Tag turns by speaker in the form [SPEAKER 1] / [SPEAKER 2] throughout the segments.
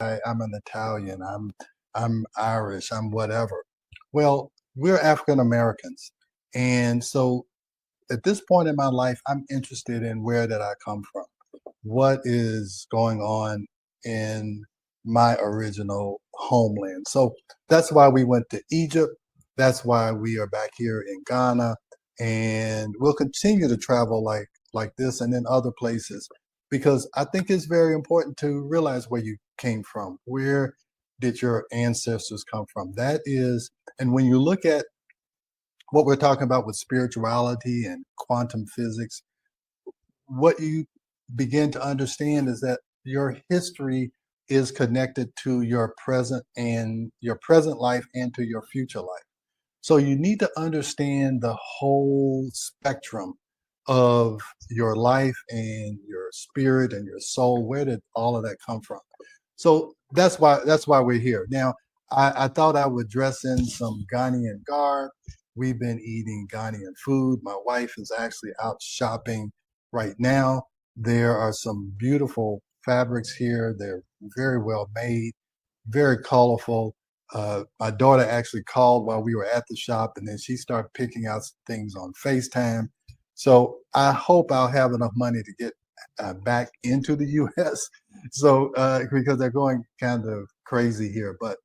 [SPEAKER 1] I'm an Italian, I'm Irish, I'm whatever. Well, we're African Americans. And so at this point in my life, I'm interested in where did I come from? What is going on in my original homeland? So that's why we went to Egypt. That's why we are back here in Ghana. And we'll continue to travel like this and in other places because I think it's very important to realize where you came from. Where did your ancestors come from? That is, and when you look at what we're talking about with spirituality and quantum physics, what you begin to understand is that your history is connected to your present and your present life and to your future life. So you need to understand the whole spectrum of your life and your spirit and your soul. Where did all of that come from? So that's why we're here. Now, I thought I would dress in some Ghanaian garb. We've been eating Ghanaian food. My wife is actually out shopping right now. There are some beautiful fabrics here. They're very well made, very colorful. My daughter actually called while we were at the shop, and then she started picking out some things on FaceTime. So I hope I'll have enough money to get back into the U.S. So because they're going kind of crazy here, but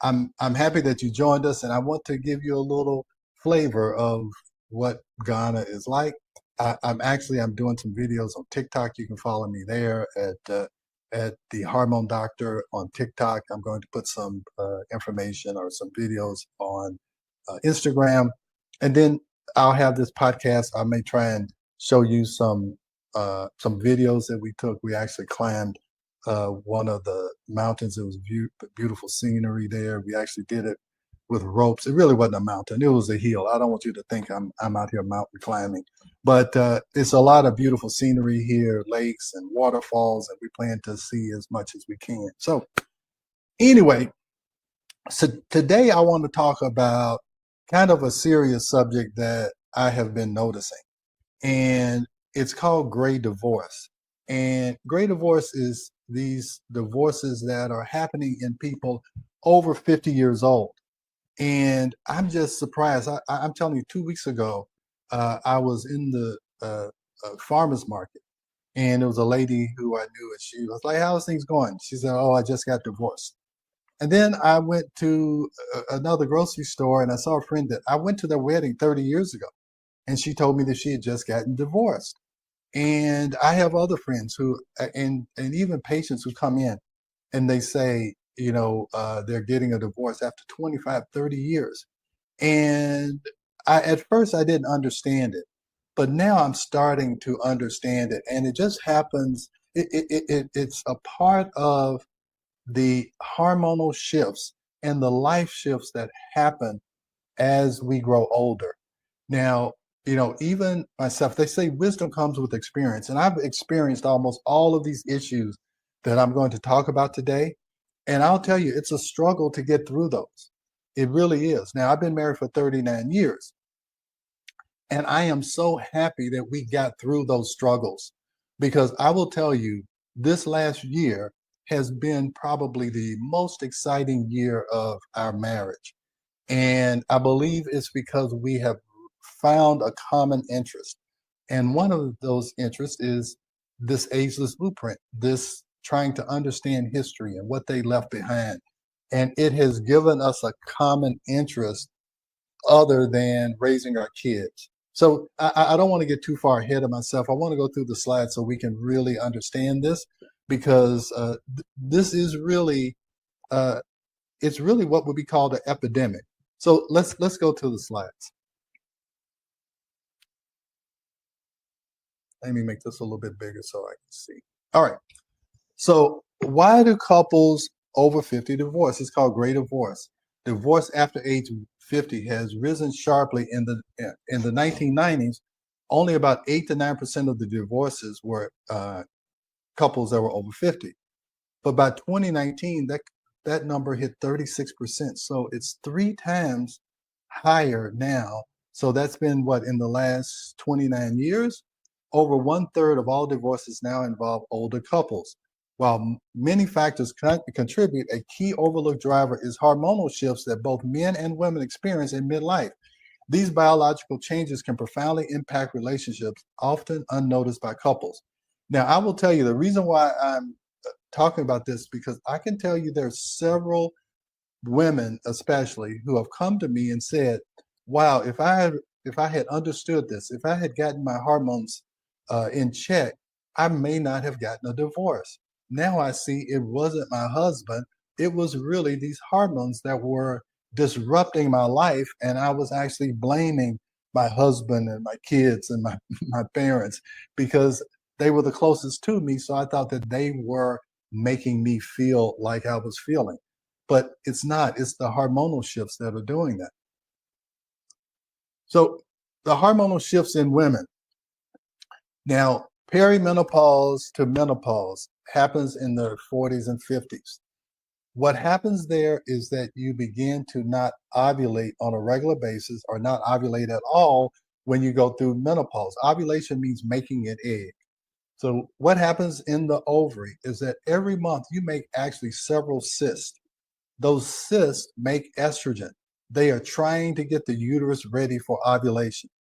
[SPEAKER 1] I'm happy that you joined us, and I want to give you a little flavor of what Ghana is like. I'm doing some videos on TikTok. You can follow me there at the Hormone Doctor on TikTok. I'm going to put some information or some videos on Instagram, and then I'll have this podcast. I may try and show you some videos that we took. We actually climbed one of the mountains. It was beautiful scenery there. We actually did it with ropes. It really wasn't a mountain. It was a hill. I don't want you to think I'm out here mountain climbing, but it's a lot of beautiful scenery here, lakes and waterfalls, and we plan to see as much as we can. So anyway, so today I want to talk about kind of a serious subject that I have been noticing, and it's called gray divorce. And gray divorce is these divorces that are happening in people over 50 years old. And I'm just surprised. I'm telling you, 2 weeks ago, I was in the farmer's market, and there was a lady who I knew, and she was like, "How's things going?" She said, "Oh, I just got divorced." And then I went to another grocery store, and I saw a friend that I went to their wedding 30 years ago, and she told me that she had just gotten divorced. And I have other friends who, and even patients who come in and they say, they're getting a divorce after 25, 30 years. And at first I didn't understand it, but now I'm starting to understand it. And it just happens, it's a part of the hormonal shifts and the life shifts that happen as we grow older. Now, even myself, they say wisdom comes with experience, and I've experienced almost all of these issues that I'm going to talk about today. And I'll tell you, it's a struggle to get through those. It really is. Now, I've been married for 39 years, and I am so happy that we got through those struggles because I will tell you, this last year has been probably the most exciting year of our marriage. And I believe it's because we have found a common interest. And one of those interests is this ageless blueprint, this trying to understand history and what they left behind. And it has given us a common interest other than raising our kids. So I don't want to get too far ahead of myself. I want to go through the slides so we can really understand this because this is really it's really what would be called an epidemic. So let's go to the slides. Let me make this a little bit bigger so I can see. All right. So why do couples over 50 divorce? It's called gray divorce. Divorce after age 50 has risen sharply in the 1990s. Only about 8 to 9% of the divorces were couples that were over 50. But by 2019, that number hit 36%. So it's 3 times higher now. So that's been what, in the last 29 years? Over 1/3 of all divorces now involve older couples. While many factors contribute, a key overlooked driver is hormonal shifts that both men and women experience in midlife. These biological changes can profoundly impact relationships, often unnoticed by couples. Now, I will tell you the reason why I'm talking about this, because I can tell you there's several women, especially, who have come to me and said, "Wow, if I had understood this, if I had gotten my hormones in check, I may not have gotten a divorce. Now I see it wasn't my husband; it was really these hormones that were disrupting my life, and I was actually blaming my husband and my kids and my my parents because they were the closest to me. So I thought that they were making me feel like I was feeling." But it's not. It's the hormonal shifts that are doing that. So the hormonal shifts in women. Now, perimenopause to menopause happens in the 40s and 50s. What happens there is that you begin to not ovulate on a regular basis or not ovulate at all when you go through menopause. Ovulation means making an egg. So what happens in the ovary is that every month you make actually several cysts. Those cysts make estrogen. They are trying to get the uterus ready for ovulation.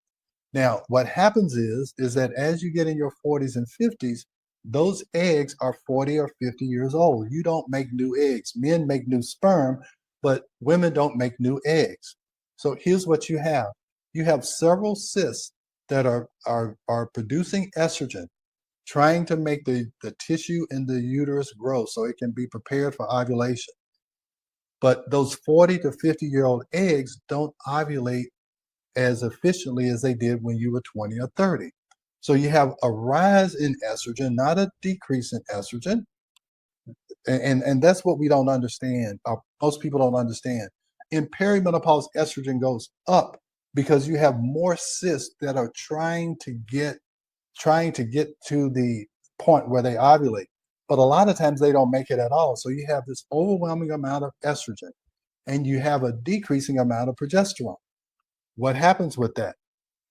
[SPEAKER 1] Now, what happens is that as you get in your 40s and 50s, those eggs are 40 or 50 years old. You don't make new eggs. Men make new sperm, but women don't make new eggs. So here's what you have. You have several cysts that are producing estrogen, trying to make the tissue in the uterus grow so it can be prepared for ovulation. But those 40 to 50-year-old eggs don't ovulate as efficiently as they did when you were 20 or 30. So you have a rise in estrogen, not a decrease in estrogen. And that's what we don't understand. Most people don't understand. In perimenopause, estrogen goes up because you have more cysts that are trying to get to the point where they ovulate. But a lot of times they don't make it at all. So you have this overwhelming amount of estrogen and you have a decreasing amount of progesterone. What happens with that?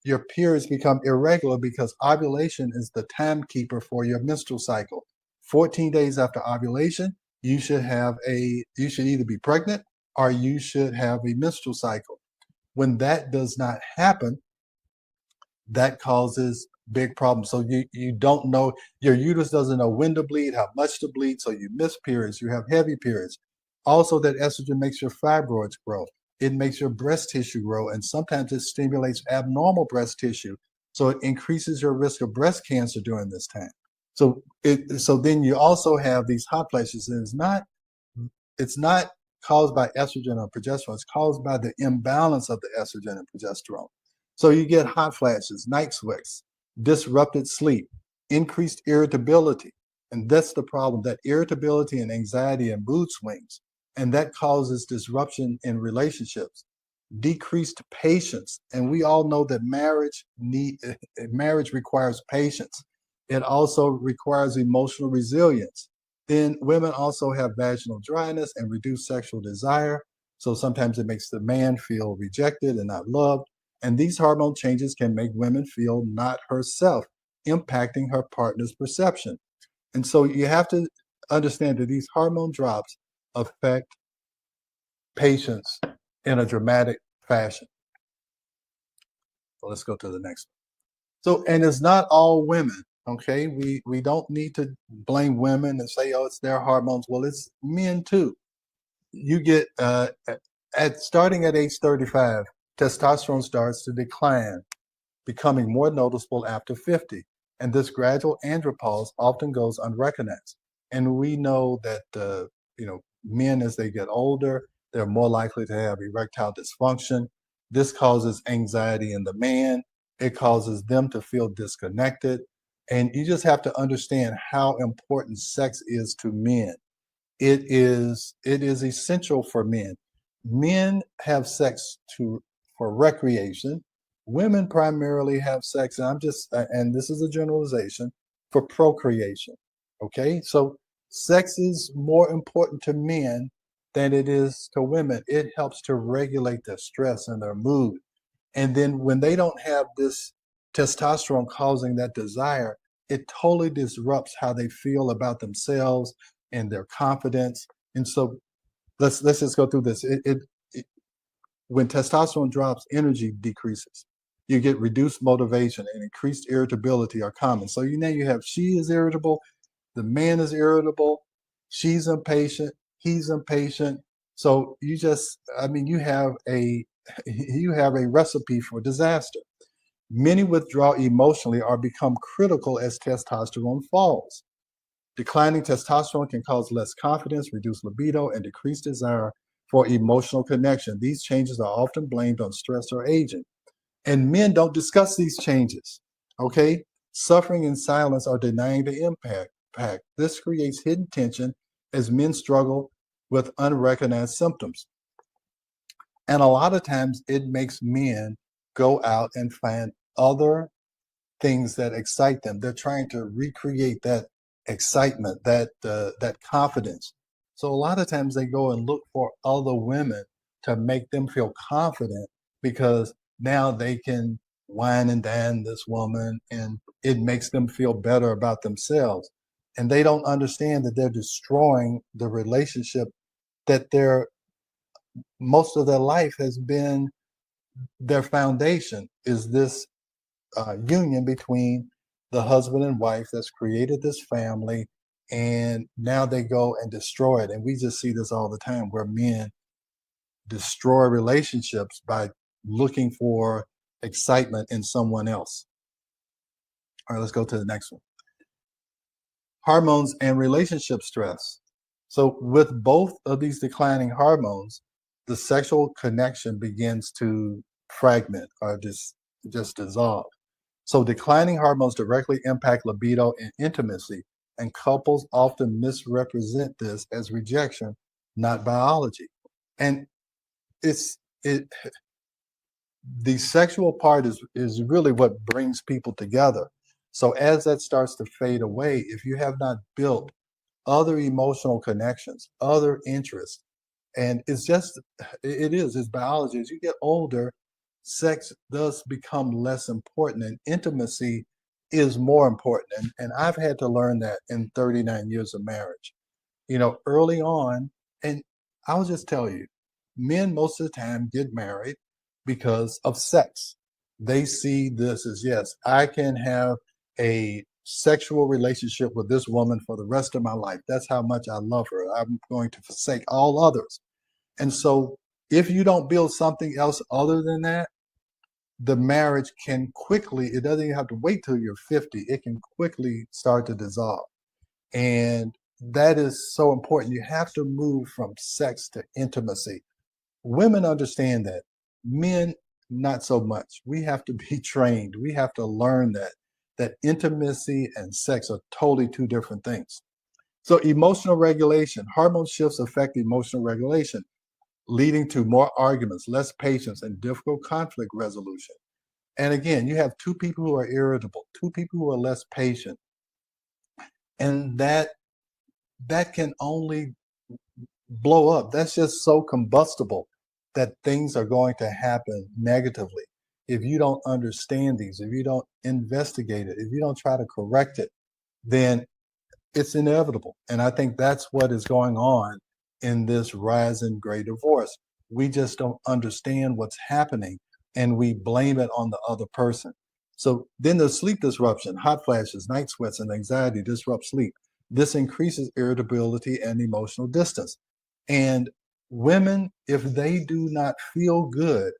[SPEAKER 1] Your periods become irregular because ovulation is the timekeeper for your menstrual cycle. 14 days after ovulation, you should either be pregnant or you should have a menstrual cycle. When that does not happen, that causes big problems. So you don't know, your uterus doesn't know when to bleed, how much to bleed, so you miss periods, you have heavy periods. Also, that estrogen makes your fibroids grow. It makes your breast tissue grow, and sometimes it stimulates abnormal breast tissue. So it increases your risk of breast cancer during this time. So then you also have these hot flashes, and it's not caused by estrogen or progesterone. It's caused by the imbalance of the estrogen and progesterone. So you get hot flashes, night sweats, disrupted sleep, increased irritability. And that's the problem, that irritability and anxiety and mood swings. And that causes disruption in relationships, decreased patience. And we all know that marriage requires patience. It also requires emotional resilience. Then women also have vaginal dryness and reduced sexual desire. So sometimes it makes the man feel rejected and not loved. And these hormone changes can make women feel not herself, impacting her partner's perception. And so you have to understand that these hormone drops affect patients in a dramatic fashion. So let's go to the next one. So, and it's not all women, okay? We don't need to blame women and say, oh, it's their hormones. Well, it's men too. You get, starting at age 35, testosterone starts to decline, becoming more noticeable after 50. And this gradual andropause often goes unrecognized. And we know that, men, as they get older, they're more likely to have erectile dysfunction. This causes anxiety in the man. It causes them to feel disconnected. And you just have to understand how important sex is to men. It is essential for men. Men have sex for recreation. Women primarily have sex, and this is a generalization, for procreation. Okay, so sex is more important to men than it is to women. It helps to regulate their stress and their mood. And then when they don't have this testosterone causing that desire, it totally disrupts how they feel about themselves and their confidence. And so let's just go through this. It when testosterone drops, energy decreases. You get reduced motivation and increased irritability are common. So you have she is irritable, the man is irritable, she's impatient, he's impatient. So you have a you have a recipe for disaster. Many withdraw emotionally or become critical as testosterone falls. Declining testosterone can cause less confidence, reduce libido, and decrease desire for emotional connection. These changes are often blamed on stress or aging. And men don't discuss these changes. Okay? Suffering in silence or denying the impact. This creates hidden tension as men struggle with unrecognized symptoms. And a lot of times it makes men go out and find other things that excite them. They're trying to recreate that excitement, that confidence. So a lot of times they go and look for other women to make them feel confident because now they can wine and dine this woman and it makes them feel better about themselves. And they don't understand that they're destroying the relationship that their most of their life has been their foundation is this union between the husband and wife that's created this family, and now they go and destroy it. And we just see this all the time where men destroy relationships by looking for excitement in someone else. All right, let's go to the next one. Hormones and relationship stress. So with both of these declining hormones, the sexual connection begins to fragment or just dissolve. So declining hormones directly impact libido and intimacy, and couples often misrepresent this as rejection, not biology. And it's it the sexual part is really what brings people together. So as that starts to fade away, if you have not built other emotional connections, other interests, and it's biology. As you get older, sex does become less important and intimacy is more important. And I've had to learn that in 39 years of marriage. Early on, and I'll just tell you, men most of the time get married because of sex. They see this as, yes, I can have a sexual relationship with this woman for the rest of my life. That's how much I love her. I'm going to forsake all others. And so if you don't build something else other than that, the marriage can quickly, it doesn't even have to wait till you're 50, it can quickly start to dissolve. And that is so important. You have to move from sex to intimacy. Women understand that. Men, not so much. We have to be trained. We have to learn that intimacy and sex are totally two different things. So emotional regulation, hormone shifts affect emotional regulation, leading to more arguments, less patience, and difficult conflict resolution. And again, you have two people who are irritable, two people who are less patient, and that can only blow up. That's just so combustible that things are going to happen negatively if you don't understand these, if you don't investigate it, if you don't try to correct it, then it's inevitable. And I think that's what is going on in this rise in gray divorce. We just don't understand what's happening and we blame it on the other person. So then there's sleep disruption, hot flashes, night sweats, and anxiety disrupt sleep. This increases irritability and emotional distance. And women, if they do not feel good,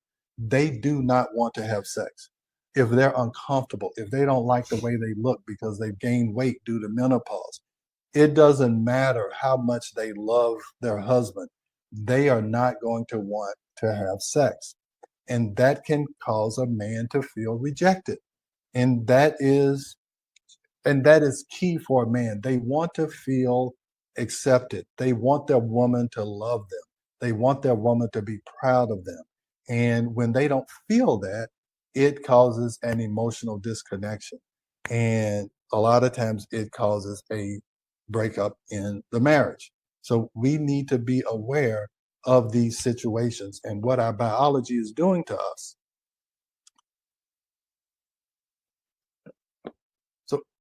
[SPEAKER 1] they do not want to have sex. If they're uncomfortable, if they don't like the way they look because they've gained weight due to menopause, it doesn't matter how much they love their husband, they are not going to want to have sex. And that can cause a man to feel rejected. And that is key for a man. They want to feel accepted. They want their woman to love them. They want their woman to be proud of them. And when they don't feel that, it causes an emotional disconnection. And a lot of times it causes a breakup in the marriage. So we need to be aware of these situations and what our biology is doing to us. So